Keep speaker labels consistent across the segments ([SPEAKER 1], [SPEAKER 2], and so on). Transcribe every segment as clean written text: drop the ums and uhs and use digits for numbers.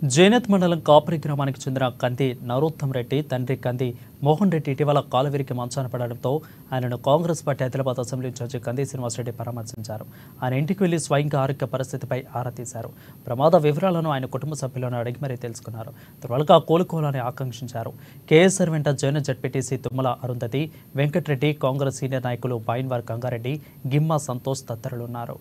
[SPEAKER 1] జైనత్ మండలం కాపరి గ్రామానికి చెందిన కంది నరోత్తం రెడ్డి తండ్రి కంది మోహన్ రెడ్డి ఇటీవల కాలువిరికి మంచాన పడడంతో ఆయనను Congress party Adilabad assembly in charge Kandi Srinivasa Reddy పరామర్శించారు. ఆయన ఇంటికి వెళ్లి స్వయంగా ఆరోగ్య పరిస్థితిపై ఆరా తీశారు. ప్రమాద వివరాలను ఆయన కుటుంబ సభ్యులను అడిగి మరీ తెలుసుకున్నారు. త్వరగా కోలుకోవాలని ఆకాంక్షించారు. కేఎస్ఆర్ వెంట జైనత్ జడ్పీటీసీ తుమ్మల అరుంధతి, వెంకటరెడ్డి, కాంగ్రెస్ సీనియర్ నాయకులు బైన్వార్ గంగారెడ్డి, గిమ్మా సంతోష్ తదితరులున్నారు.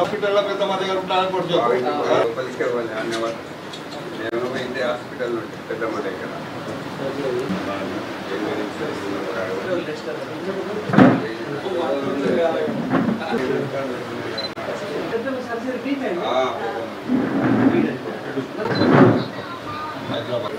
[SPEAKER 2] హాస్పిటల్లో పెద్ద మా దగ్గర హాస్పిటల్ పెద్ద మా దగ్గర
[SPEAKER 3] హైదరాబాద్